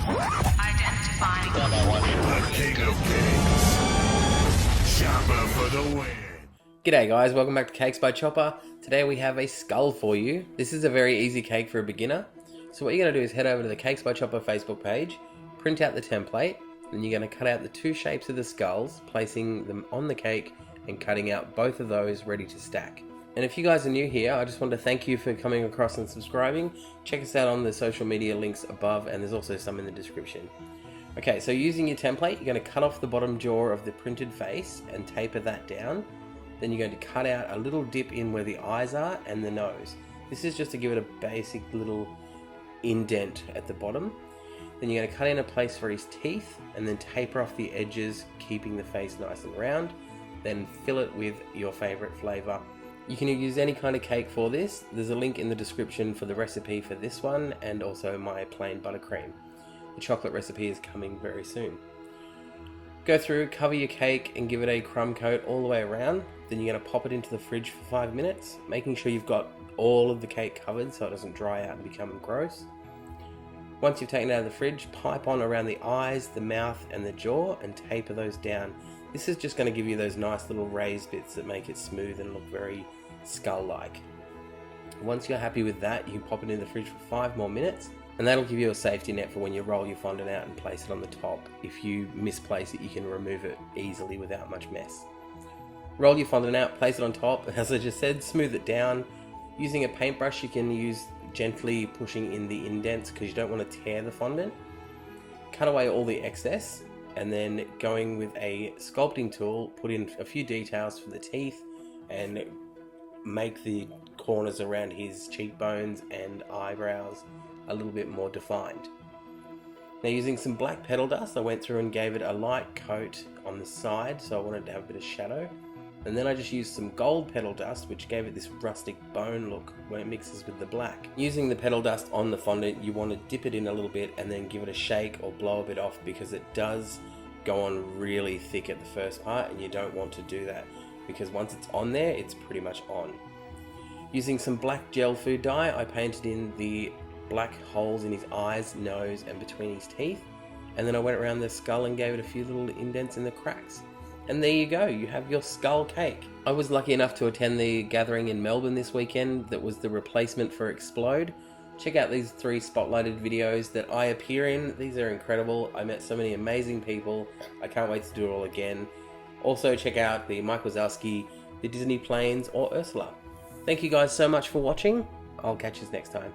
Identifying The king of cakes. Chopper for the win. G'day guys, welcome back to Cakes by Chopper. Today we have a skull for you. This is a very easy cake for a beginner. So what you're going to do is head over to the Cakes by Chopper Facebook page, print out the template, and you're going to cut out the two shapes of the skulls, placing them on the cake and cutting out both of those ready to stack. And if you guys are new here, I just want to thank you for coming across and subscribing. Check us out on the social media links above, and there's also some in the description. Okay, so using your template, you're going to cut off the bottom jaw of the printed face and taper that down. Then you're going to cut out a little dip in where the eyes are and the nose. This is just to give it a basic little indent at the bottom. Then you're going to cut in a place for his teeth and then taper off the edges, keeping the face nice and round. Then fill it with your favorite flavor. You can use any kind of cake for this. There's a link in the description for the recipe for this one and also my plain buttercream. The chocolate recipe is coming very soon. Go through, cover your cake and give it a crumb coat all the way around. Then you're going to pop it into the fridge for 5 minutes, making sure you've got all of the cake covered so it doesn't dry out and become gross. Once you've taken it out of the fridge, pipe on around the eyes, the mouth and the jaw and taper those down. This is just going to give you those nice little raised bits that make it smooth and look very skull-like. Once you're happy with that, you can pop it in the fridge for 5 more minutes. And that'll give you a safety net for when you roll your fondant out and place it on the top. If you misplace it, you can remove it easily without much mess. Roll your fondant out, place it on top. As I just said, smooth it down. Using a paintbrush, you can use gently pushing in the indents because you don't want to tear the fondant. Cut away all the excess, and then going with a sculpting tool, put in a few details for the teeth and make the corners around his cheekbones and eyebrows a little bit more defined. Now using some black petal dust, I went through and gave it a light coat on the side, so I wanted to have a bit of shadow. And then I just used some gold petal dust, which gave it this rustic bone look when it mixes with the black. Using the petal dust on the fondant, you want to dip it in a little bit and then give it a shake or blow a bit off because it does go on really thick at the first part and you don't want to do that because once it's on there, it's pretty much on. Using some black gel food dye, I painted in the black holes in his eyes, nose and between his teeth, and then I went around the skull and gave it a few little indents in the cracks. And there you go, you have your skull cake. I was lucky enough to attend the gathering in Melbourne this weekend that was the replacement for Explode. Check out these 3 spotlighted videos that I appear in. These are incredible. I met so many amazing people. I can't wait to do it all again. Also check out the Mike Wazowski, the Disney Planes or Ursula. Thank you guys so much for watching. I'll catch you next time.